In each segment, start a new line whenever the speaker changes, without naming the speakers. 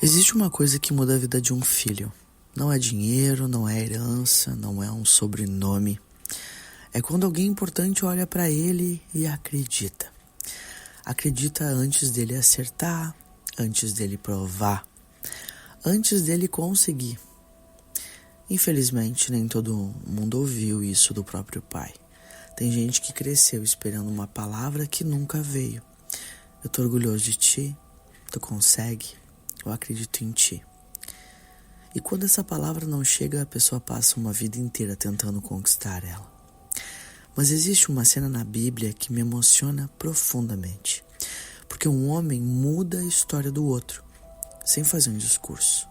Existe uma coisa que muda a vida de um filho. Não é dinheiro, não é herança, não é um sobrenome. É quando alguém importante olha para ele e acredita. Acredita antes dele acertar, antes dele provar, antes dele conseguir. Infelizmente, nem todo mundo ouviu isso do próprio pai. Tem gente que cresceu esperando uma palavra que nunca veio. Eu tô orgulhoso de ti, tu consegue, eu acredito em ti. E quando essa palavra não chega, a pessoa passa uma vida inteira tentando conquistar ela. Mas existe uma cena na Bíblia que me emociona profundamente. Porque um homem muda a história do outro, sem fazer um discurso,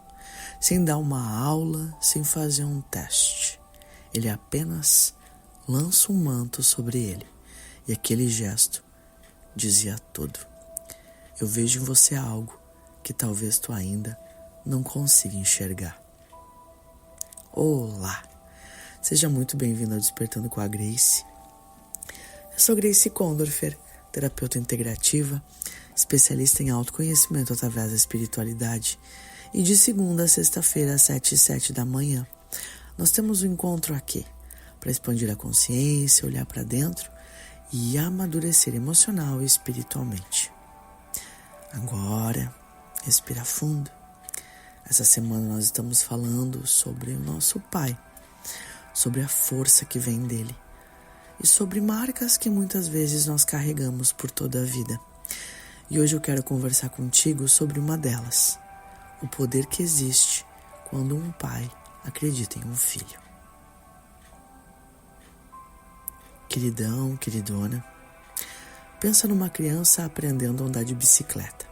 sem dar uma aula, sem fazer um teste. Ele apenas lança um manto sobre ele. E aquele gesto dizia tudo. Eu vejo em você algo que talvez tu ainda não consiga enxergar. Olá! Seja muito bem-vindo ao Despertando com a Grace. Eu sou Grace Kondorfer, terapeuta integrativa, especialista em autoconhecimento através da espiritualidade. E de segunda a sexta-feira, às 7h07 da manhã, nós temos um encontro aqui para expandir a consciência, olhar para dentro e amadurecer emocional e espiritualmente. Agora, respira fundo. Essa semana nós estamos falando sobre o nosso Pai, sobre a força que vem dele e sobre marcas que muitas vezes nós carregamos por toda a vida. E hoje eu quero conversar contigo sobre uma delas, o poder que existe quando um pai acredita em um filho. Queridão, queridona, pensa numa criança aprendendo a andar de bicicleta.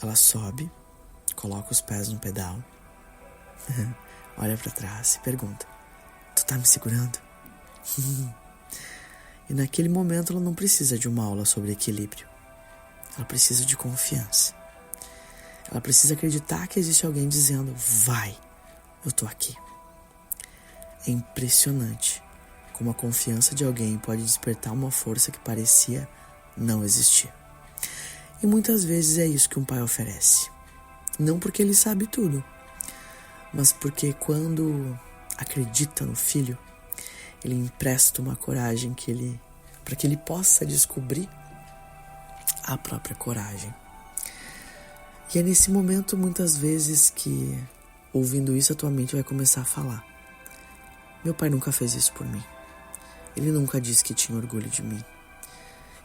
Ela sobe, coloca os pés no pedal, olha para trás e pergunta: tu tá me segurando? E naquele momento ela não precisa de uma aula sobre equilíbrio. Ela precisa de confiança. Ela precisa acreditar que existe alguém dizendo: vai, eu tô aqui. É impressionante como a confiança de alguém pode despertar uma força que parecia não existir. E muitas vezes é isso que um pai oferece. Não porque ele sabe tudo, mas porque quando acredita no filho, ele empresta uma coragem para que ele possa descobrir a própria coragem. E é nesse momento, muitas vezes, que, ouvindo isso, a tua mente vai começar a falar: meu pai nunca fez isso por mim. Ele nunca disse que tinha orgulho de mim.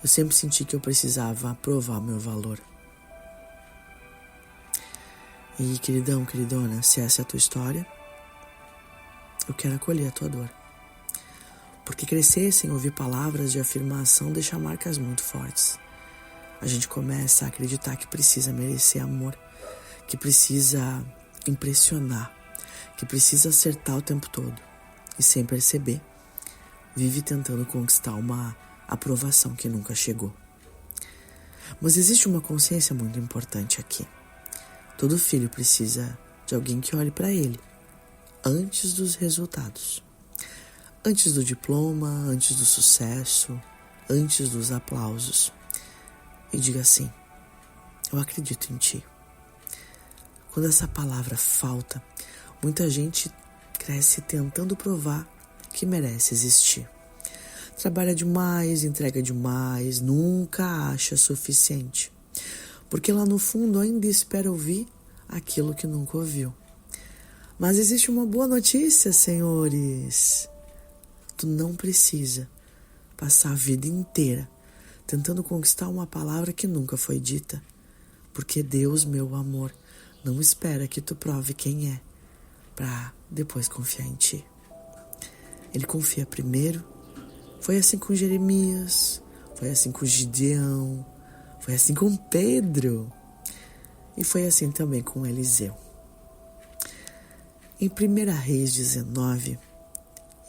Eu sempre senti que eu precisava provar meu valor. E, queridão, queridona, se essa é a tua história, eu quero acolher a tua dor. Porque crescer sem ouvir palavras de afirmação deixa marcas muito fortes. A gente começa a acreditar que precisa merecer amor, que precisa impressionar, que precisa acertar o tempo todo. E sem perceber, vive tentando conquistar uma aprovação que nunca chegou. Mas existe uma consciência muito importante aqui. Todo filho precisa de alguém que olhe para ele antes dos resultados. Antes do diploma, antes do sucesso, antes dos aplausos. E diga assim: eu acredito em ti. Quando essa palavra falta, muita gente cresce tentando provar que merece existir. Trabalha demais, entrega demais, nunca acha suficiente. Porque lá no fundo ainda espera ouvir aquilo que nunca ouviu. Mas existe uma boa notícia, senhores. Tu não precisa passar a vida inteira tentando conquistar uma palavra que nunca foi dita. Porque Deus, meu amor, não espera que tu prove quem é para depois confiar em ti. Ele confia primeiro. Foi assim com Jeremias, foi assim com Gideão, foi assim com Pedro e foi assim também com Eliseu. Em 1 Reis 19,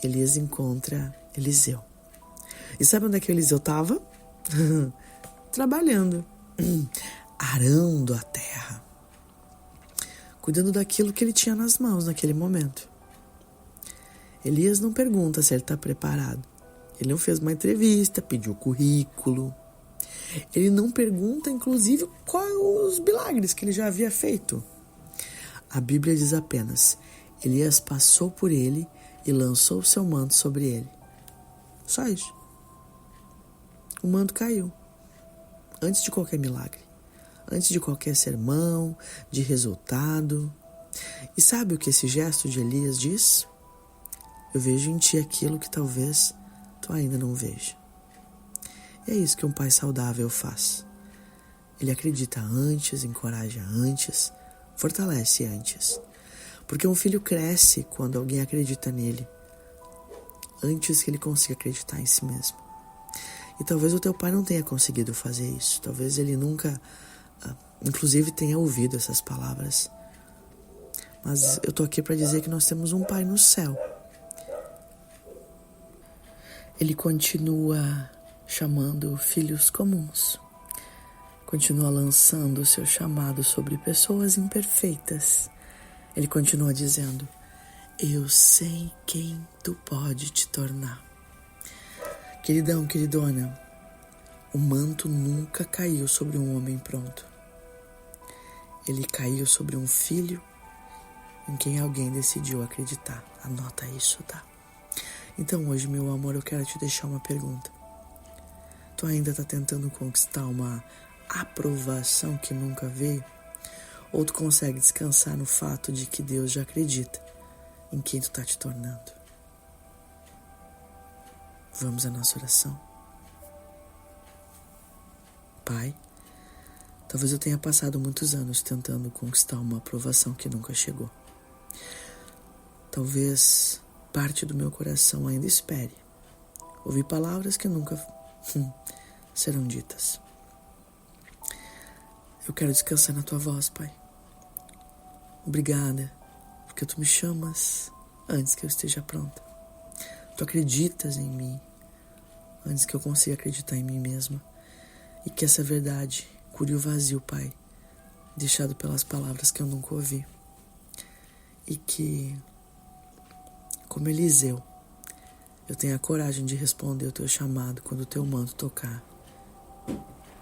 Elias encontra Eliseu. E sabe onde é que Eliseu estava? Trabalhando, arando a terra, cuidando daquilo que ele tinha nas mãos naquele momento. Elias não pergunta se ele está preparado. Ele não fez uma entrevista, pediu currículo. Ele não pergunta, inclusive, quais os milagres que ele já havia feito. A Bíblia diz apenas: Elias passou por ele e lançou o seu manto sobre ele. Só isso. O manto caiu. Antes de qualquer milagre. Antes de qualquer sermão, de resultado. E sabe o que esse gesto de Elias diz? Eu vejo em ti aquilo que talvez tu ainda não veja. E é isso que um pai saudável faz. Ele acredita antes, encoraja antes, fortalece antes. Porque um filho cresce quando alguém acredita nele, antes que ele consiga acreditar em si mesmo. E talvez o teu pai não tenha conseguido fazer isso. Talvez ele nunca, inclusive, tenha ouvido essas palavras. Mas eu tô aqui para dizer que nós temos um pai no céu. Ele continua chamando filhos comuns. Continua lançando o seu chamado sobre pessoas imperfeitas. Ele continua dizendo: eu sei quem tu pode te tornar. Queridão, queridona, o manto nunca caiu sobre um homem pronto. Ele caiu sobre um filho em quem alguém decidiu acreditar. Anota isso, tá? Então hoje, meu amor, eu quero te deixar uma pergunta. Tu ainda está tentando conquistar uma aprovação que nunca veio? Ou tu consegue descansar no fato de que Deus já acredita em quem tu está te tornando? Vamos à nossa oração. Pai, talvez eu tenha passado muitos anos tentando conquistar uma aprovação que nunca chegou. Talvez parte do meu coração ainda espere ouvir palavras que nunca serão ditas. Eu quero descansar na tua voz, Pai. Obrigada, porque tu me chamas antes que eu esteja pronta. Tu acreditas em mim antes que eu consiga acreditar em mim mesma. E que essa verdade cure o vazio, Pai, deixado pelas palavras que eu nunca ouvi. E que, como Eliseu, eu tenha a coragem de responder o teu chamado quando o teu manto tocar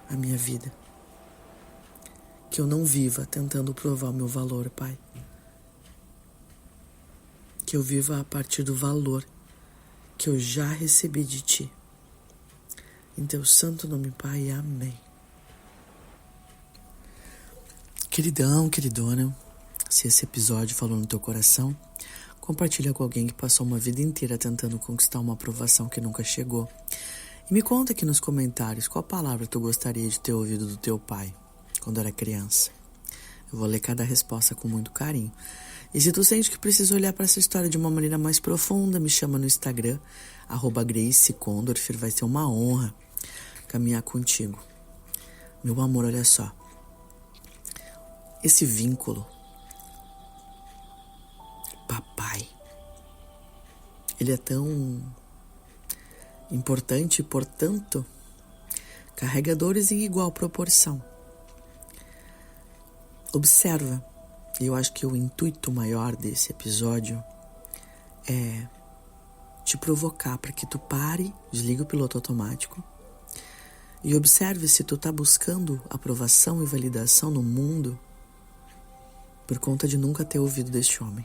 a minha vida. Que eu não viva tentando provar o meu valor, Pai. Que eu viva a partir do valor que eu já recebi de Ti. Em Teu santo nome, Pai. Amém. Queridão, queridona, se esse episódio falou no teu coração, compartilha com alguém que passou uma vida inteira tentando conquistar uma aprovação que nunca chegou. E me conta aqui nos comentários qual palavra tu gostaria de ter ouvido do teu pai quando era criança. Eu vou ler cada resposta com muito carinho. E se tu sente que precisa olhar para essa história de uma maneira mais profunda, me chama no Instagram, @GraceCondorfer. Vai ser uma honra caminhar contigo. Meu amor, olha só. Esse vínculo, papai, ele é tão importante e, portanto, carrega dores em igual proporção. Observa, e eu acho que o intuito maior desse episódio é te provocar para que tu pare, desliga o piloto automático e observe se tu tá buscando aprovação e validação no mundo por conta de nunca ter ouvido deste homem.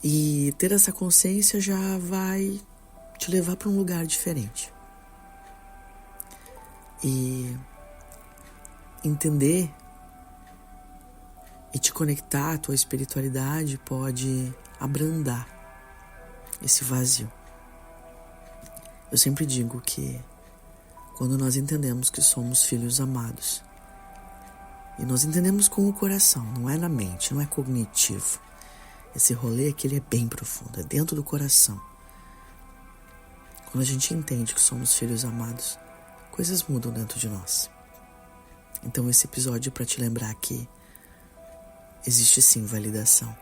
E ter essa consciência já vai te levar para um lugar diferente. E entender e te conectar à tua espiritualidade pode abrandar esse vazio. Eu sempre digo que quando nós entendemos que somos filhos amados, e nós entendemos com o coração, não é na mente, não é cognitivo. Esse rolê aqui ele é bem profundo, é dentro do coração. Quando a gente entende que somos filhos amados, coisas mudam dentro de nós. Então esse episódio é para te lembrar que existe sim validação.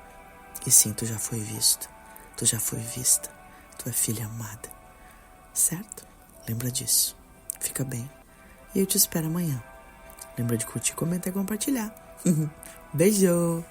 E sim, tu já foi visto, tu já foi vista, tu é filha amada. Certo? Lembra disso. Fica bem. E eu te espero amanhã. Lembra de curtir, comentar e compartilhar. Beijo!